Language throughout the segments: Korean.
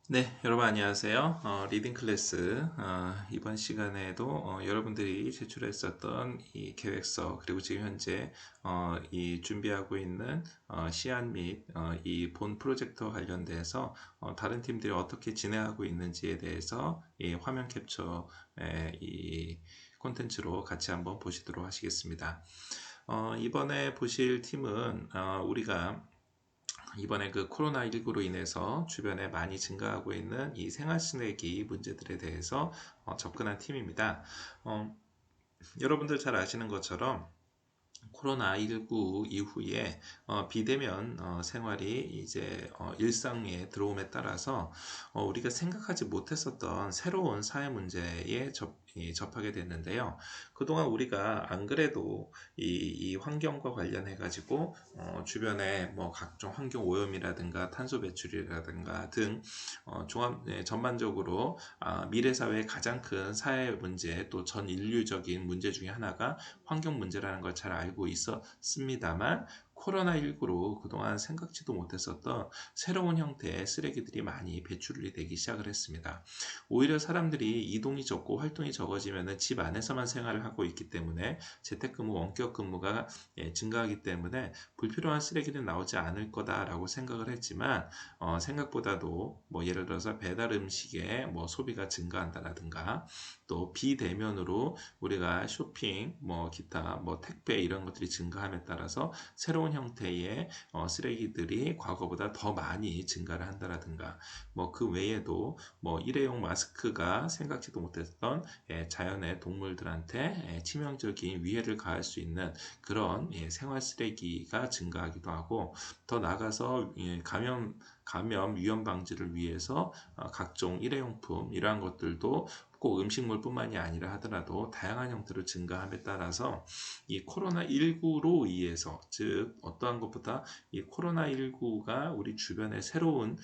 네, 여러분 안녕하세요. 리딩 클래스 이번 시간에도 여러분들이 제출했었던 이 계획서 그리고 지금 현재 이 준비하고 있는 시안 및 이 본 프로젝트와 관련돼서 다른 팀들이 어떻게 진행하고 있는지에 대해서 이 화면 캡처 이 콘텐츠로 같이 한번 보시도록 하시겠습니다. 이번에 보실 팀은 우리가 이번에 그 코로나19로 인해서 주변에 많이 증가하고 있는 이 생활 쓰레기 문제들에 대해서 접근한 팀입니다. 어, 여러분들 잘 아시는 것처럼 코로나19 이후에 비대면 생활이 이제 일상에 들어옴에 따라서 우리가 생각하지 못했었던 새로운 사회 문제에 접하게 됐는데요. 그동안 우리가 안 그래도 이 환경과 관련해 가지고 주변에 뭐 각종 환경 오염이라든가 탄소 배출이라든가 등 전반적으로 미래 사회의 가장 큰 사회 문제 또 전 인류적인 문제 중에 하나가 환경 문제라는 걸 잘 알고 있었습니다만 코로나19로 그동안 생각지도 못했었던 새로운 형태의 쓰레기들이 많이 배출이 되기 시작을 했습니다. 오히려 사람들이 이동이 적고 활동이 적어지면 집 안에서만 생활을 하고 있기 때문에 재택근무, 원격근무가 증가하기 때문에 불필요한 쓰레기는 나오지 않을 거다라고 생각을 했지만 생각보다도 뭐 예를 들어서 배달 음식의 뭐 소비가 증가한다라든가 또 비대면으로 우리가 쇼핑, 뭐 기타, 뭐 택배 이런 것들이 증가함에 따라서 새로운 형태의 쓰레기들이 과거보다 더 많이 증가를 한다라든가 뭐 그 외에도 뭐 일회용 마스크가 생각지도 못했던 자연의 동물들한테 치명적인 위해를 가할 수 있는 그런 생활 쓰레기가 증가하기도 하고 더 나아가서 감염 위험 방지를 위해서 각종 일회용품 이러한 것들도 꼭 음식물뿐만이 아니라 하더라도 다양한 형태로 증가함에 따라서 이 코로나19로 의해서 즉 어떠한 것보다 이 코로나19가 우리 주변의 새로운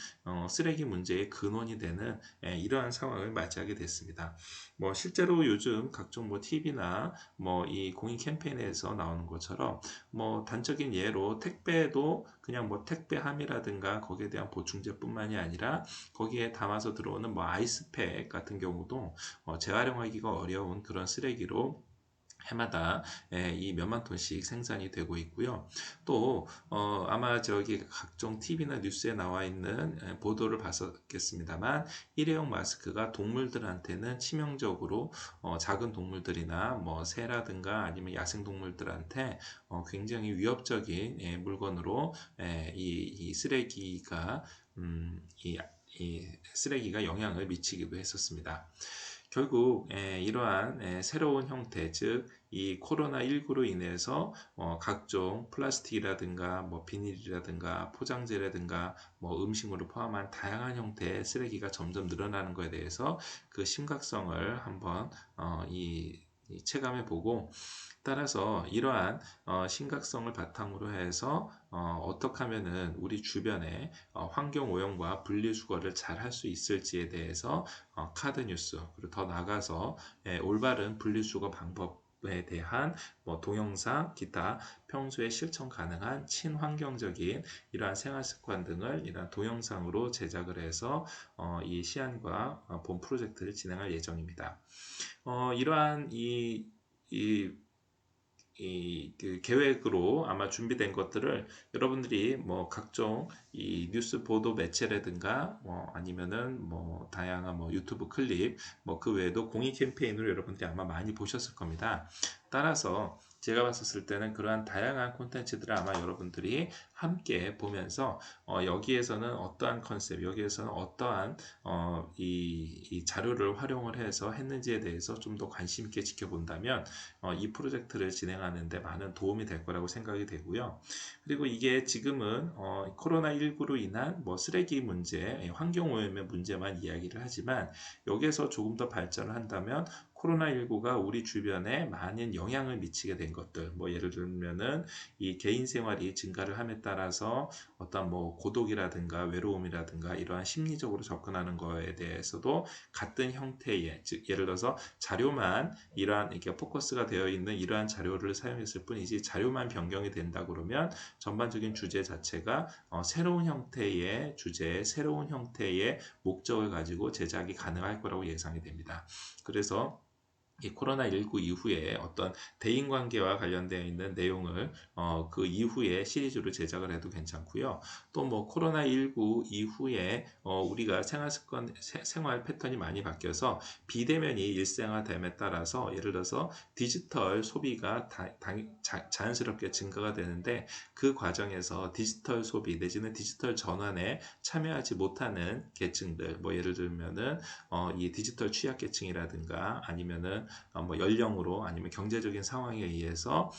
쓰레기 문제의 근원이 되는 이러한 상황을 맞이하게 됐습니다. 뭐 실제로 요즘 각종 뭐 TV나 뭐 이 공익 캠페인에서 나오는 것처럼 뭐 단적인 예로 택배도 그냥 뭐 택배함이라든가 거기에 대한 보충제뿐만이 아니라 거기에 담아서 들어오는 뭐 아이스팩 같은 경우도 재활용하기가 어려운 그런 쓰레기로 해마다 이 몇만 톤씩 생산이 되고 있고요. 또 아마 저기 각종 TV나 뉴스에 나와 있는 보도를 봤었겠습니다만 일회용 마스크가 동물들한테는 치명적으로 작은 동물들이나 뭐 새라든가 아니면 야생 동물들한테 굉장히 위협적인 물건으로 이 쓰레기가 이 쓰레기가 영향을 미치기도 했었습니다. 결국 이러한 새로운 형태, 즉 이 코로나19로 인해서 각종 플라스틱이라든가 뭐 비닐이라든가 포장재라든가 뭐 음식물을 포함한 다양한 형태의 쓰레기가 점점 늘어나는 것에 대해서 그 심각성을 한번 체감해 보고 따라서 이러한 심각성을 바탕으로 해서 어떻게 하면은 우리 주변에 환경 오염과 분리수거를 잘 할 수 있을지에 대해서 카드 뉴스 그리고 더 나아가서 올바른 분리수거 방법에 대한 뭐 동영상, 기타 평소에 실천 가능한 친환경적인 이러한 생활 습관 등을 이러한 동영상으로 제작을 해서 이 시안과 본 프로젝트를 진행할 예정입니다. 이러한 이 그 계획으로 아마 준비된 것들을 여러분들이 뭐 각종 이 뉴스 보도 매체라든가 뭐 아니면은 뭐 다양한 뭐 유튜브 클립 뭐 그 외에도 공익 캠페인으로 여러분들이 아마 많이 보셨을 겁니다. 따라서 제가 봤었을 때는 그러한 다양한 콘텐츠들을 아마 여러분들이 함께 보면서 여기에서는 어떠한 컨셉, 여기에서는 어떠한 이 자료를 활용을 해서 했는지에 대해서 좀 더 관심 있게 지켜본다면 이 프로젝트를 진행하는데 많은 도움이 될 거라고 생각이 되고요. 그리고 이게 지금은 코로나19로 인한 뭐 쓰레기 문제, 환경오염의 문제만 이야기를 하지만 여기에서 조금 더 발전을 한다면 코로나19가 우리 주변에 많은 영향을 미치게 된 것들, 뭐 예를 들면은 이 개인 생활이 증가를 함에 따라서 어떤 뭐 고독이라든가 외로움이라든가 이러한 심리적으로 접근하는 거에 대해서도 같은 형태의, 즉 예를 들어서 자료만 이러한 이렇게 포커스가 되어 있는 이러한 자료를 사용했을 뿐이지 자료만 변경이 된다 그러면 전반적인 주제 자체가 새로운 형태의 주제, 새로운 형태의 목적을 가지고 제작이 가능할 거라고 예상이 됩니다. 그래서 이 코로나19 이후에 어떤 대인관계와 관련되어 있는 내용을 그 이후에 시리즈로 제작을 해도 괜찮고요. 또 뭐 코로나19 이후에 우리가 생활 패턴이 많이 바뀌어서 비대면이 일상화됨에 따라서 예를 들어서 디지털 소비가 자연스럽게 증가가 되는데 그 과정에서 디지털 소비 내지는 디지털 전환에 참여하지 못하는 계층들, 뭐 예를 들면은 이 디지털 취약계층이라든가 아니면은 뭐 연령으로 아니면 경제적인 상황에 의해서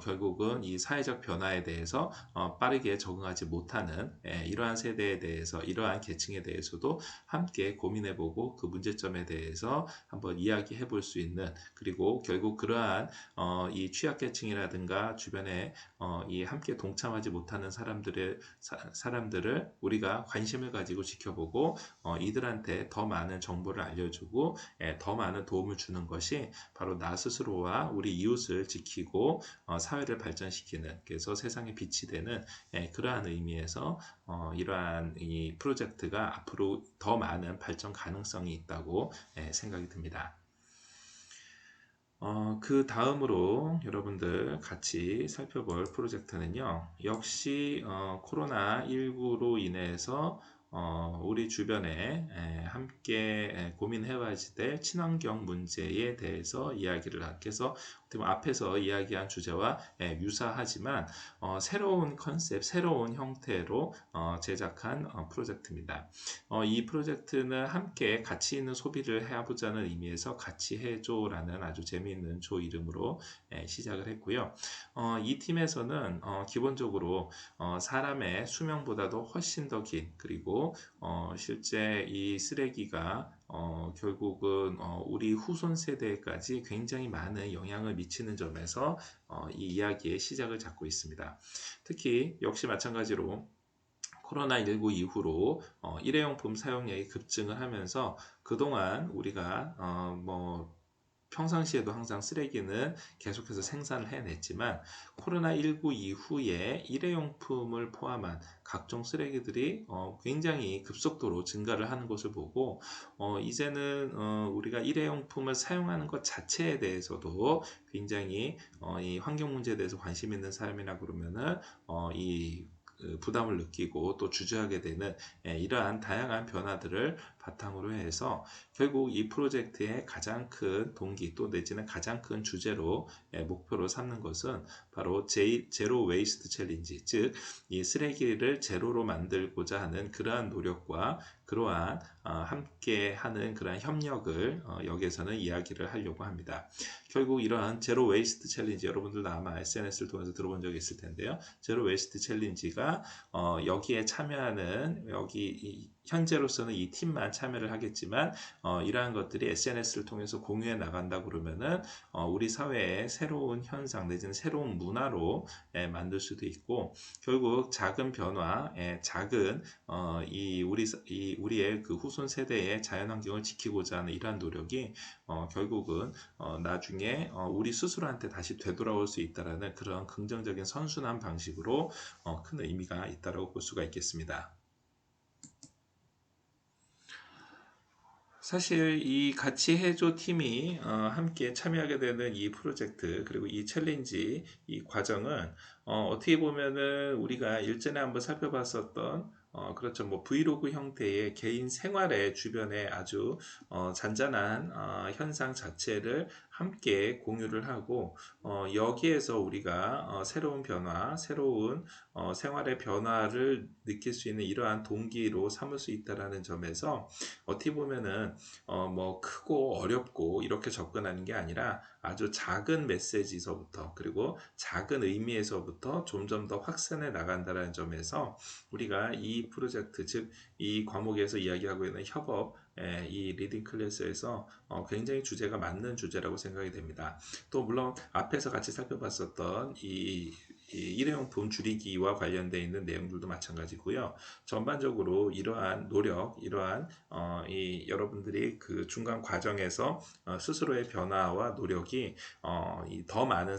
결국은 이 사회적 변화에 대해서 빠르게 적응하지 못하는 이러한 세대에 대해서 이러한 계층에 대해서도 함께 고민해보고 그 문제점에 대해서 한번 이야기해 볼 수 있는, 그리고 결국 그러한 이 취약계층이라든가 주변에 이 함께 동참하지 못하는 사람들을 우리가 관심을 가지고 지켜보고 이들한테 더 많은 정보를 알려주고 더 많은 도움을 주는 것이 바로 나 스스로와 우리 이웃을 지키고 사회를 발전시키는, 그래서 세상에 빛이 되는 그러한 의미에서 이러한 이 프로젝트가 앞으로 더 많은 발전 가능성이 있다고 생각이 듭니다. 그 다음으로 여러분들 같이 살펴볼 프로젝트는요, 역시 코로나19로 인해서 우리 주변에 함께 고민해봐야 될 친환경 문제에 대해서 이야기를 해서 앞에서 이야기한 주제와 유사하지만 새로운 컨셉, 새로운 형태로 제작한 프로젝트입니다. 이 프로젝트는 함께 가치 있는 소비를 해보자는 의미에서 같이 해줘라는 아주 재미있는 조 이름으로 시작을 했고요. 이 팀에서는 기본적으로 사람의 수명보다도 훨씬 더 긴, 그리고 실제 이 쓰레기가 결국은 우리 후손 세대까지 굉장히 많은 영향을 미치는 점에서 이 이야기의 시작을 잡고 있습니다. 특히 역시 마찬가지로 코로나19 이후로 일회용품 사용량이 급증을 하면서 그동안 우리가 뭐 평상시에도 항상 쓰레기는 계속해서 생산을 해냈지만 코로나19 이후에 일회용품을 포함한 각종 쓰레기들이 굉장히 급속도로 증가를 하는 것을 보고 이제는 우리가 일회용품을 사용하는 것 자체에 대해서도 굉장히 이 환경 문제에 대해서 관심 있는 사람이라 그러면은 이 부담을 느끼고 또 주저하게 되는 이러한 다양한 변화들을 바탕으로 해서 결국 이 프로젝트의 가장 큰 동기 또 내지는 가장 큰 주제로 목표로 삼는 것은 바로 제로 웨이스트 챌린지, 즉 이 쓰레기를 제로로 만들고자 하는 그러한 노력과 그러한 함께하는 그러한 협력을 여기에서는 이야기를 하려고 합니다. 결국 이러한 제로 웨이스트 챌린지, 여러분들도 아마 SNS를 통해서 들어본 적이 있을 텐데요. 제로 웨이스트 챌린지가 여기에 참여하는 현재로서는 이 팀만 참여를 하겠지만 이러한 것들이 SNS를 통해서 공유해 나간다 그러면은 우리 사회의 새로운 현상 내지는 새로운 문화로 만들 수도 있고, 결국 작은 변화, 작은 우리의 그 후손 세대의 자연환경을 지키고자 하는 이러한 노력이 결국은 나중에 우리 스스로한테 다시 되돌아올 수 있다라는 그런 긍정적인 선순환 방식으로 큰 의미가 있다고 볼 수가 있겠습니다. 사실 이 같이 해줘 팀이 함께 참여하게 되는 이 프로젝트 그리고 이 챌린지 이 과정은 어떻게 보면은 우리가 일전에 한번 살펴봤었던 그렇죠. 뭐 브이로그 형태의 개인 생활의 주변에 아주 잔잔한 현상 자체를 함께 공유를 하고 여기에서 우리가 새로운 변화, 새로운 생활의 변화를 느낄 수 있는 이러한 동기로 삼을 수 있다라는 점에서 어떻게 보면은 뭐 크고 어렵고 이렇게 접근하는 게 아니라 아주 작은 메시지서부터 그리고 작은 의미에서부터 점점 더 확산해 나간다는 점에서 우리가 이 프로젝트, 즉 이 과목에서 이야기하고 있는 협업, 이 리딩 클래스에서 굉장히 주제가 맞는 주제라고 생각이 됩니다. 또 물론 앞에서 같이 살펴봤었던 이 일회용품 줄이기와 관련되어 있는 내용들도 마찬가지고요. 전반적으로 이러한 노력, 이러한 이 여러분들이 그 중간 과정에서 스스로의 변화와 노력이 더 많은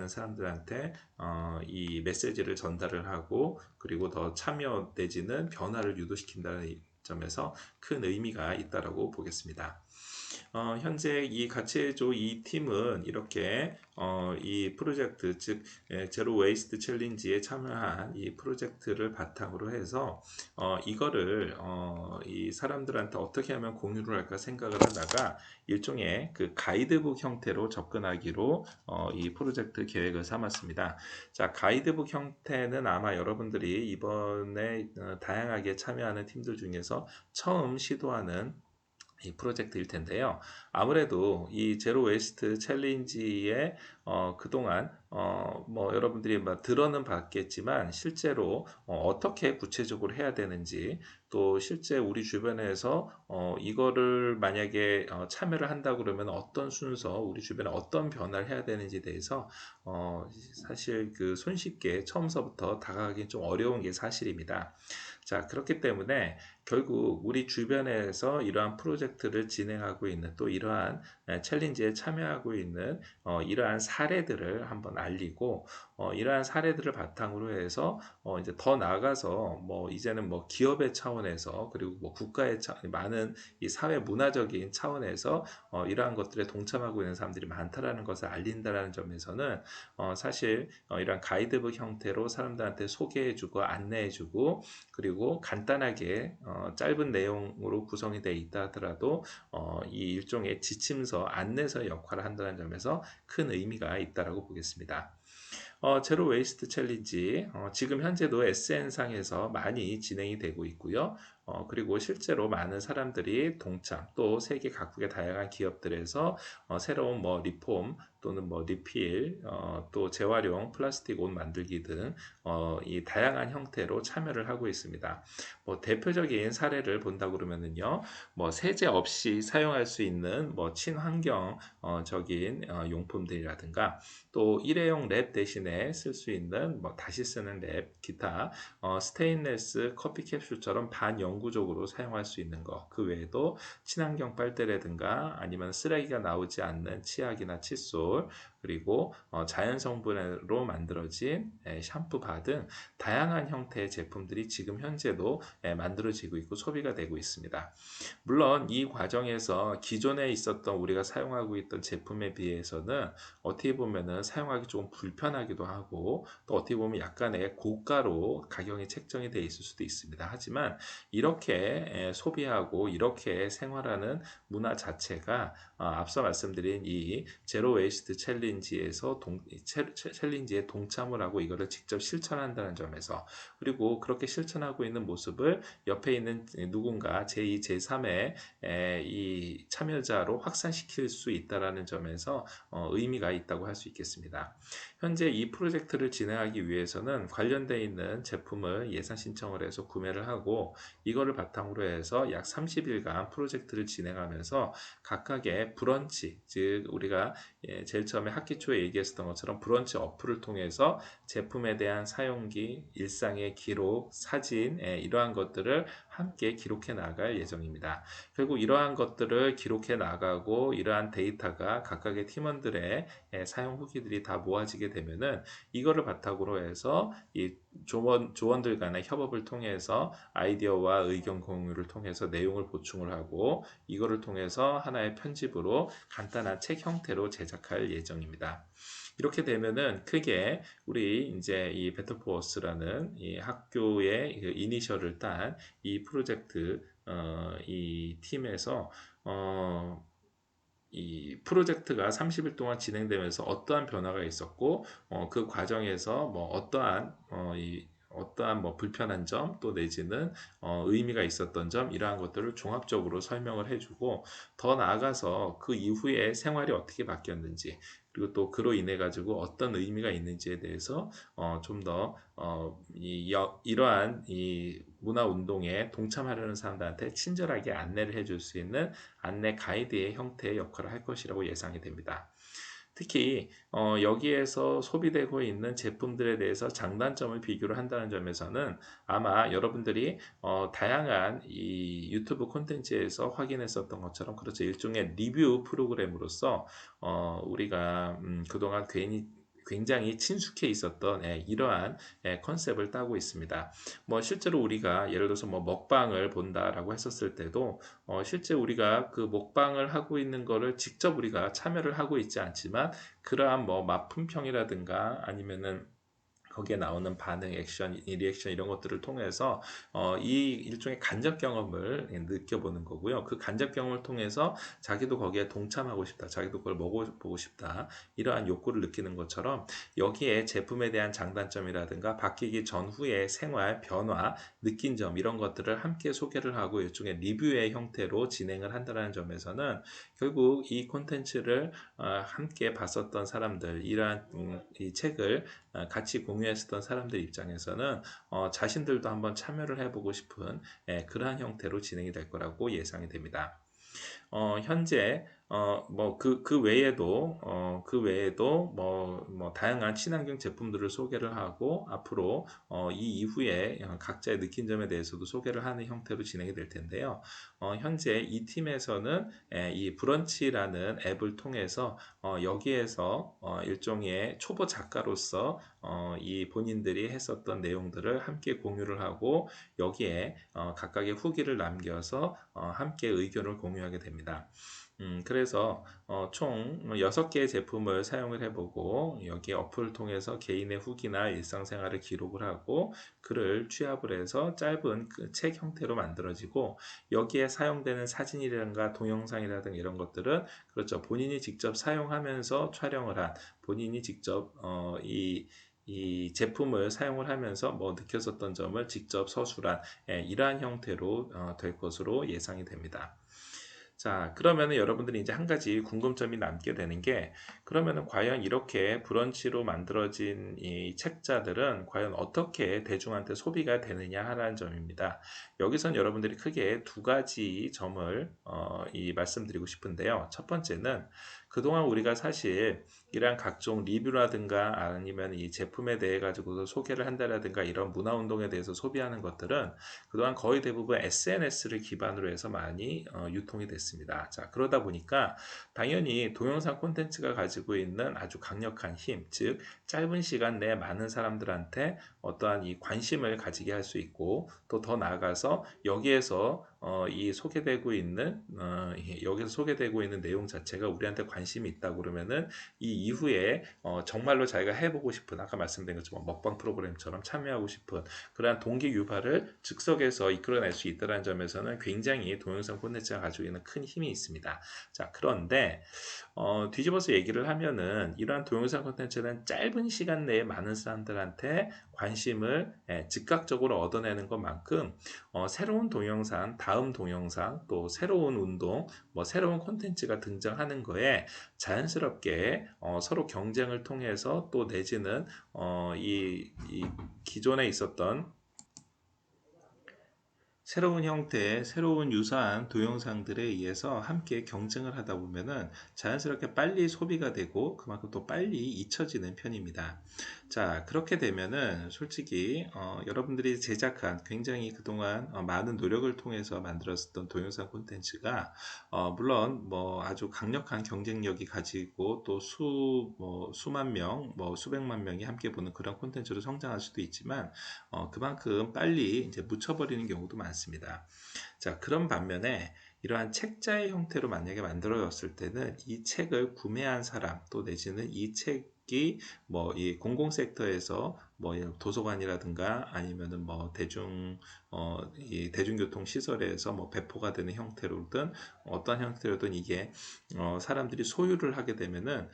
사람들한테 이 메시지를 전달을 하고 그리고 더 참여 내지는 변화를 유도시킨다는 점에서 큰 의미가 있다라고 보겠습니다. 현재 이 가치해조 이 팀은 이렇게 이 프로젝트 즉 제로 웨이스트 챌린지에 참여한 이 프로젝트를 바탕으로 해서 이거를 이 사람들한테 어떻게 하면 공유를 할까 생각을 하다가 일종의 그 가이드북 형태로 접근하기로 이 프로젝트 계획을 삼았습니다. 자, 가이드북 형태는 아마 여러분들이 이번에 다양하게 참여하는 팀들 중에서 처음 시도하는 이 프로젝트일 텐데요. 아무래도 이 제로 웨이스트 챌린지에 그동안 뭐 여러분들이 막 들어는 봤겠지만 실제로 떻게 구체적으로 해야 되는지 또 실제 우리 주변에서 이거를 만약에 참여를 한다 그러면 어떤 순서 우리 주변에 어떤 변화를 해야 되는지에 대해서 사실 그 손쉽게 처음서부터 다가가기 좀 어려운 게 사실입니다. 자, 그렇기 때문에 결국 우리 주변에서 이러한 프로젝트를 진행하고 있는 또 이러한 챌린지에 참여하고 있는 이러한 사례들을 한번 알리고 이러한 사례들을 바탕으로 해서 이제 더 나아가서 뭐 이제는 뭐 기업의 차원에서 그리고 뭐 국가의 많은 이 사회 문화적인 차원에서 이러한 것들에 동참하고 있는 사람들이 많다라는 것을 알린다라는 점에서는 사실 이러한 가이드북 형태로 사람들한테 소개해주고 안내해주고 그리고 간단하게 짧은 내용으로 구성이 되어 있다 하더라도 이 일종의 지침서, 안내서 역할을 한다는 점에서 큰 의미가 있다라고 보겠습니다. 제로 웨이스트 챌린지 지금 현재도 SN상에서 많이 진행이 되고 있고요. 그리고 실제로 많은 사람들이 동참 또 세계 각국의 다양한 기업들에서 새로운 뭐 리폼 또는 뭐 리필 또 재활용 플라스틱 옷 만들기 등 이 다양한 형태로 참여를 하고 있습니다. 뭐 대표적인 사례를 본다 그러면은요. 뭐 세제 없이 사용할 수 있는 뭐 친환경 적인 용품들이라든가 또 일회용 랩 대신에 쓸 수 있는 뭐 다시 쓰는 랩, 기타 스테인레스 커피 캡슐처럼 반영구적으로 사용할 수 있는 것. 그 외에도 친환경 빨대라든가 아니면 쓰레기가 나오지 않는 치약이나 칫솔 그리고 자연 성분으로 만들어진 샴푸바 등 다양한 형태의 제품들이 지금 현재도 만들어지고 있고 소비가 되고 있습니다. 물론 이 과정에서 기존에 있었던 우리가 사용하고 있던 제품에 비해서는 어떻게 보면은 사용하기 조금 불편하기도 하고 또 어떻게 보면 약간의 고가로 가격이 책정이 되어 있을 수도 있습니다. 하지만 이렇게 소비하고 이렇게 생활하는 문화 자체가 앞서 말씀드린 이 제로 웨이스트 챌린지에서 챌린지에 동참을 하고 이거를 직접 실천한다는 점에서 그리고 그렇게 실천하고 있는 모습을 옆에 있는 누군가 제2, 제3의 이 참여자로 확산시킬 수 있다라는 점에서 의미가 있다고 할 수 있겠습니다. 현재 이 프로젝트를 진행하기 위해서는 관련되어 있는 제품을 예산 신청을 해서 구매를 하고 이거를 바탕으로 해서 약 30일간 프로젝트를 진행하면서 각각의 브런치, 즉 우리가 제일 처음에 학기 초에 얘기했었던 것처럼 브런치 어플을 통해서 제품에 대한 사용기, 일상의 기록, 사진 이러한 것들을 함께 기록해 나갈 예정입니다. 결국 이러한 것들을 기록해 나가고 이러한 데이터가 각각의 팀원들의 사용 후기들이 다 모아지게 되면은 이거를 바탕으로 해서 이 조원들 간의 협업을 통해서 아이디어와 의견 공유를 통해서 내용을 보충을 하고 이거를 통해서 하나의 편집으로 간단한 책 형태로 제작할 예정입니다. 이렇게 되면은 크게 우리 이제 이 배틀포어스라는 이 학교의 그 이니셜을 딴 이 프로젝트 이 팀에서 이 프로젝트가 30일 동안 진행되면서 어떠한 변화가 있었고 그 과정에서 뭐 어떠한 어떠한 뭐 불편한 점 또 내지는 의미가 있었던 점 이러한 것들을 종합적으로 설명을 해주고 더 나아가서 그 이후에 생활이 어떻게 바뀌었는지 그리고 또 그로 인해 가지고 어떤 의미가 있는지에 대해서 좀 더 이러한 이 문화 운동에 동참하려는 사람들한테 친절하게 안내를 해줄 수 있는 안내 가이드의 형태의 역할을 할 것이라고 예상이 됩니다. 특히 여기에서 소비되고 있는 제품들에 대해서 장단점을 비교를 한다는 점에서는 아마 여러분들이 다양한 이 유튜브 콘텐츠에서 확인했었던 것처럼 그렇죠. 일종의 리뷰 프로그램으로서 우리가 그동안 굉장히 친숙해 있었던 이러한 컨셉을 따고 있습니다. 뭐 실제로 우리가 예를 들어서 뭐 먹방을 본다라고 했었을 때도 실제 우리가 그 먹방을 하고 있는 거를 직접 우리가 참여를 하고 있지 않지만 그러한 뭐 맛품평이라든가 아니면은 거기에 나오는 반응, 액션, 리액션 이런 것들을 통해서 이 일종의 간접 경험을 느껴보는 거고요. 그 간접 경험을 통해서 자기도 거기에 동참하고 싶다, 자기도 그걸 먹어보고 싶다 이러한 욕구를 느끼는 것처럼 여기에 제품에 대한 장단점이라든가 바뀌기 전후의 생활, 변화, 느낀 점 이런 것들을 함께 소개를 하고 일종의 리뷰의 형태로 진행을 한다는 점에서는 결국 이 콘텐츠를 함께 봤었던 사람들, 이러한 이 책을 같이 공유했었던 사람들 입장에서는 자신들도 한번 참여를 해보고 싶은 그러한 형태로 진행이 될 거라고 예상이 됩니다. 현재 뭐 그 외에도 뭐 다양한 친환경 제품들을 소개를 하고 앞으로 이 이후에 각자의 느낀 점에 대해서도 소개를 하는 형태로 진행이 될 텐데요. 현재 이 팀에서는 이 브런치라는 앱을 통해서 여기에서 일종의 초보 작가로서 이 본인들이 했었던 내용들을 함께 공유를 하고 여기에 각각의 후기를 남겨서 함께 의견을 공유하게 됩니다. 그래서 총 6개의 제품을 사용을 해보고 여기 어플을 통해서 개인의 후기나 일상생활을 기록을 하고 글을 취합을 해서 짧은 그 책 형태로 만들어지고 여기에 사용되는 사진이라든가 동영상이라든가 이런 것들은 그렇죠. 본인이 직접 사용하면서 촬영을 한 본인이 직접 이 제품을 사용을 하면서 뭐 느꼈었던 점을 직접 서술한 이러한 형태로 될 것으로 예상이 됩니다. 자, 그러면은 여러분들이 이제 한 가지 궁금점이 남게 되는 게, 그러면은 과연 이렇게 브런치로 만들어진 이 책자들은 과연 어떻게 대중한테 소비가 되느냐 하라는 점입니다. 여기선 여러분들이 크게 두 가지 점을 말씀드리고 싶은데요. 첫 번째는 그동안 우리가 사실 이러한 각종 리뷰라든가 아니면 이 제품에 대해 가지고서 소개를 한다라든가 이런 문화 운동에 대해서 소비하는 것들은 그동안 거의 대부분 SNS를 기반으로 해서 많이 유통이 됐습니다. 자, 그러다 보니까 당연히 동영상 콘텐츠가 가지고 있는 아주 강력한 힘, 즉 짧은 시간 내에 많은 사람들한테 어떠한 이 관심을 가지게 할 수 있고 또 더 나아가서 여기에서 여기서 소개되고 있는 내용 자체가 우리한테 관심이 있다 그러면은 이 이후에 정말로 자기가 해보고 싶은 아까 말씀드린 것처럼 먹방 프로그램처럼 참여하고 싶은 그러한 동기 유발을 즉석에서 이끌어낼 수 있다는 점에서는 굉장히 동영상 콘텐츠가 가지고 있는 큰 힘이 있습니다. 자, 그런데 뒤집어서 얘기를 하면은 이러한 동영상 콘텐츠는 짧은 시간 내에 많은 사람들한테 관심을 즉각적으로 얻어내는 것만큼 새로운 동영상, 다음 동영상, 또 새로운 운동, 뭐 새로운 콘텐츠가 등장하는 거에 자연스럽게 서로 경쟁을 통해서 또 내지는 이 기존에 있었던 새로운 형태의 새로운 유사한 동영상들에 의해서 함께 경쟁을 하다 보면은 자연스럽게 빨리 소비가 되고 그만큼 또 빨리 잊혀지는 편입니다. 자, 그렇게 되면은 솔직히 여러분들이 제작한 굉장히 그동안 많은 노력을 통해서 만들었던 동영상 콘텐츠가 물론 뭐 아주 강력한 경쟁력이 가지고 또 수만 명, 뭐 수백만 명이 함께 보는 그런 콘텐츠로 성장할 수도 있지만 그만큼 빨리 이제 묻혀버리는 경우도 많습니다. 자, 그런 반면에 이러한 책자의 형태로 만약에 만들어졌을 때는 이 책을 구매한 사람 또 내지는 이 책의 특히 뭐 이 공공 섹터에서 뭐 도서관이라든가 아니면은 뭐 이 대중교통 시설에서 뭐 배포가 되는 형태로든 어떤 형태로든 이게 사람들이 소유를 하게 되면은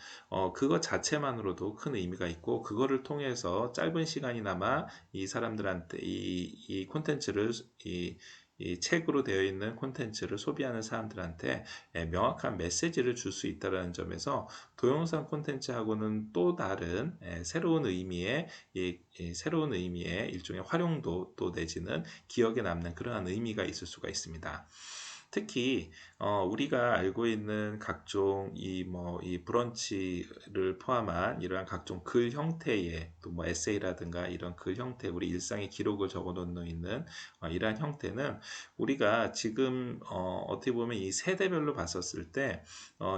그것 자체만으로도 큰 의미가 있고, 그거를 통해서 짧은 시간이나마 이 사람들한테 이 콘텐츠를 이 책으로 되어 있는 콘텐츠를 소비하는 사람들한테 명확한 메시지를 줄 수 있다는 점에서 동영상 콘텐츠하고는 또 다른 새로운 의미의 새로운 의미의 일종의 활용도 또 내지는 기억에 남는 그러한 의미가 있을 수가 있습니다. 특히 우리가 알고 있는 각종 이 브런치를 포함한 이러한 각종 글 형태의 또 뭐 에세이라든가 이런 글 형태, 우리 일상의 기록을 적어 놓는 있는 이러한 형태는 우리가 지금 어떻게 보면 이 세대별로 봤었을 때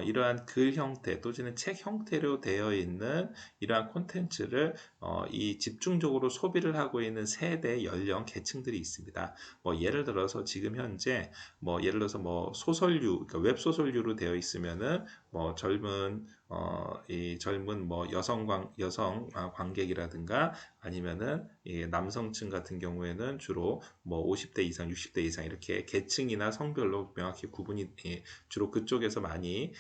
이러한 글 형태 또는 책 형태로 되어 있는 이러한 콘텐츠를 이 집중적으로 소비를 하고 있는 세대 연령 계층들이 있습니다. 뭐 예를 들어서 지금 현재 뭐 예를 들어서 뭐 소설류, 그러니까 웹소설류로 되어 있으면은 뭐 이 젊은 뭐 여성 관객이라든가 아니면은 이 남성층 같은 경우에는 주로 뭐 50대 이상, 60대 이상 이렇게 계층이나 성별로 명확히 구분이 주로 그쪽에서 많이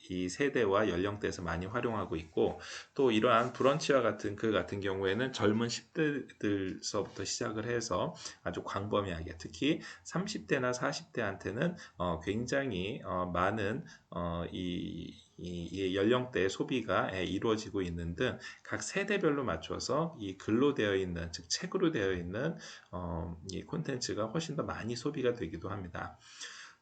이 세대와 연령대에서 많이 활용하고 있고, 또 이러한 브런치와 같은 그 같은 경우에는 젊은 10대들서부터 시작을 해서 아주 광범위하게 특히 30대나 40대한테는 굉장히 많은 이 연령대의 소비가 이루어지고 있는 등 각 세대별로 맞춰서 이 글로 되어 있는, 즉 책으로 되어 있는 이 콘텐츠가 훨씬 더 많이 소비가 되기도 합니다.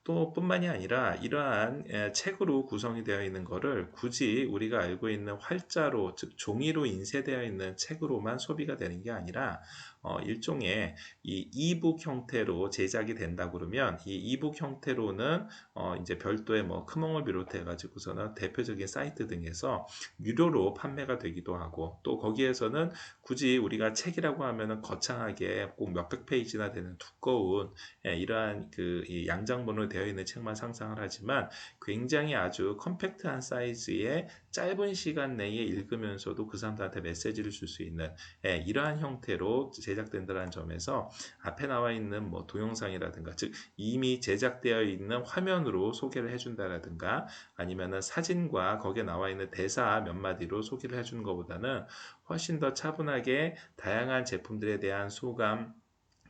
또 뿐만이 아니라 이러한 책으로 구성이 되어 있는 것을 굳이 우리가 알고 있는 활자로, 즉 종이로 인쇄되어 있는 책으로만 소비가 되는 게 아니라 일종의 이 이북 형태로 제작이 된다 그러면 이 이북 형태로는 이제 별도의 뭐 크몽을 비롯해 가지고서는 대표적인 사이트 등에서 유료로 판매가 되기도 하고, 또 거기에서는 굳이 우리가 책이라고 하면은 거창하게 꼭 몇백 페이지나 되는 두꺼운 이러한 이 양장본으로 되어 있는 책만 상상을 하지만 굉장히 아주 컴팩트한 사이즈의 짧은 시간 내에 읽으면서도 그 사람들한테 메시지를 줄 수 있는 이러한 형태로 제작된다는 점에서 앞에 나와 있는 뭐 동영상이라든가, 즉 이미 제작되어 있는 화면으로 소개를 해준다라든가 아니면은 사진과 거기에 나와 있는 대사 몇 마디로 소개를 해주는 것보다는 훨씬 더 차분하게 다양한 제품들에 대한 소감,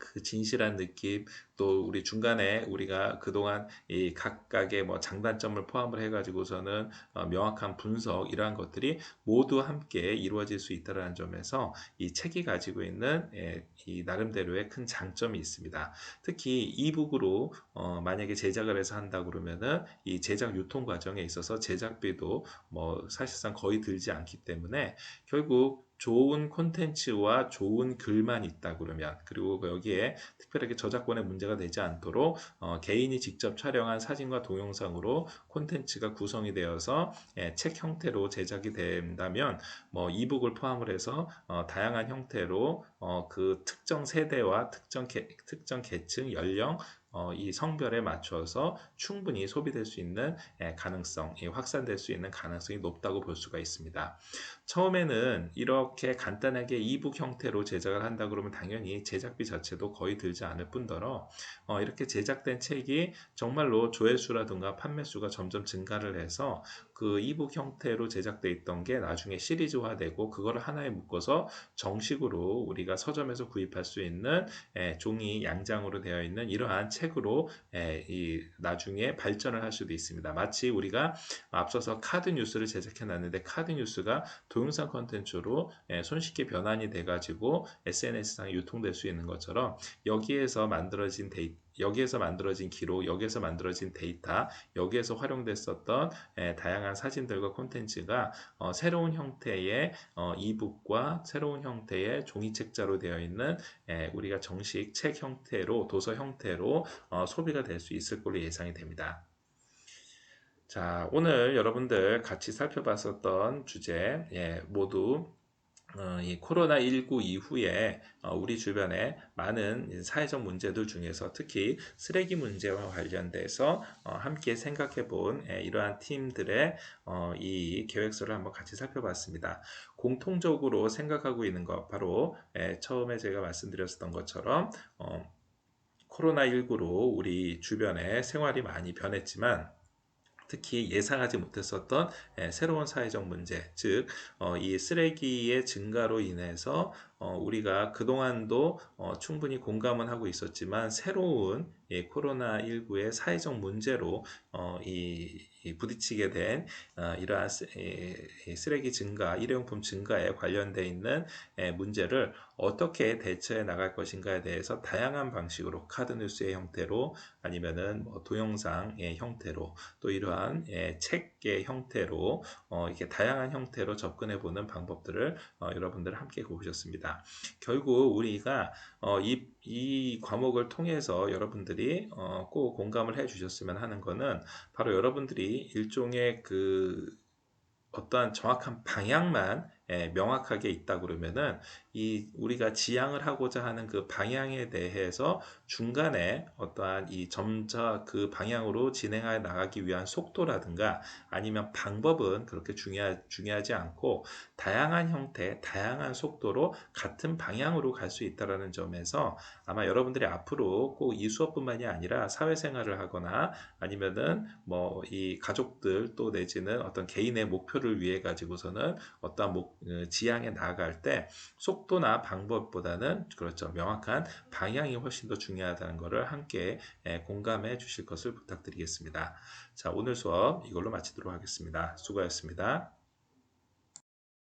그 진실한 느낌, 또 우리 중간에 우리가 그동안 이 각각의 뭐 장단점을 포함을 해가지고서는 명확한 분석, 이러한 것들이 모두 함께 이루어질 수 있다는 점에서 이 책이 가지고 있는 이 나름대로의 큰 장점이 있습니다. 특히 이북으로 만약에 제작을 해서 한다 그러면은 이 제작 유통 과정에 있어서 제작비도 뭐 사실상 거의 들지 않기 때문에 결국 좋은 콘텐츠와 좋은 글만 있다 그러면, 그리고 여기에 특별하게 저작권의 문제가 되지 않도록 개인이 직접 촬영한 사진과 동영상으로 콘텐츠가 구성이 되어서 책 형태로 제작이 된다면 뭐 이북을 포함을 해서 다양한 형태로 그 특정 세대와 특정 계층, 연령, 이 성별에 맞춰서 충분히 소비될 수 있는 가능성이 확산될 수 있는 가능성이 높다고 볼 수가 있습니다. 처음에는 이렇게 간단하게 이북 형태로 제작을 한다 그러면 당연히 제작비 자체도 거의 들지 않을 뿐더러 이렇게 제작된 책이 정말로 조회수라든가 판매수가 점점 증가를 해서 그 이북 형태로 제작돼 있던 게 나중에 시리즈화되고 그거를 하나에 묶어서 정식으로 우리가 서점에서 구입할 수 있는 종이 양장으로 되어 있는 이러한 책으로 이 나중에 발전을 할 수도 있습니다. 마치 우리가 앞서서 카드 뉴스를 제작해 놨는데 카드 뉴스가 동영상 콘텐츠로 손쉽게 변환이 돼가지고 SNS상에 유통될 수 있는 것처럼 여기에서 만들어진 기록, 여기에서 만들어진 데이터, 여기에서 활용됐었던 다양한 사진들과 콘텐츠가 새로운 형태의 이북과 새로운 형태의 종이책자로 되어 있는 우리가 정식 책 형태로, 도서 형태로 소비가 될 수 있을 걸로 예상이 됩니다. 자, 오늘 여러분들 같이 살펴봤었던 주제 모두 이 코로나19 이후에 우리 주변에 많은 사회적 문제들 중에서 특히 쓰레기 문제와 관련돼서 함께 생각해 본 이러한 팀들의 이 계획서를 한번 같이 살펴봤습니다. 공통적으로 생각하고 있는 것, 바로 처음에 제가 말씀드렸던 것처럼 코로나19로 우리 주변에 생활이 많이 변했지만 특히 예상하지 못했었던 새로운 사회적 문제, 즉, 이 쓰레기의 증가로 인해서 우리가 그동안도 충분히 공감은 하고 있었지만 새로운 코로나19의 사회적 문제로 이 부딪히게 된 이러한 이 쓰레기 증가, 일회용품 증가에 관련되어 있는 문제를 어떻게 대처해 나갈 것인가에 대해서 다양한 방식으로 카드뉴스의 형태로 아니면은 뭐 동영상의 형태로 또 이러한 책의 형태로 이렇게 다양한 형태로 접근해 보는 방법들을 여러분들 함께 보셨습니다. 결국 우리가 이 과목을 통해서 여러분들이 꼭 공감을 해 주셨으면 하는 거는 바로 여러분들이 일종의 그 어떠한 정확한 방향만 명확하게 있다 그러면은 이 우리가 지향을 하고자 하는 그 방향에 대해서 중간에 어떠한 이 점차 그 방향으로 진행해 나가기 위한 속도라든가 아니면 방법은 그렇게 중요하지 않고 다양한 형태, 다양한 속도로 같은 방향으로 갈 수 있다라는 점에서 아마 여러분들이 앞으로 꼭 이 수업뿐만이 아니라 사회생활을 하거나 아니면은 뭐 이 가족들 또 내지는 어떤 개인의 목표를 위해 가지고서는 어떠한 지향에 나아갈 때 속도나 방법보다는 그렇죠. 명확한 방향이 훨씬 더 중요하다는 것을 함께 공감해 주실 것을 부탁드리겠습니다. 자, 오늘 수업 이걸로 마치도록 하겠습니다. 수고하셨습니다.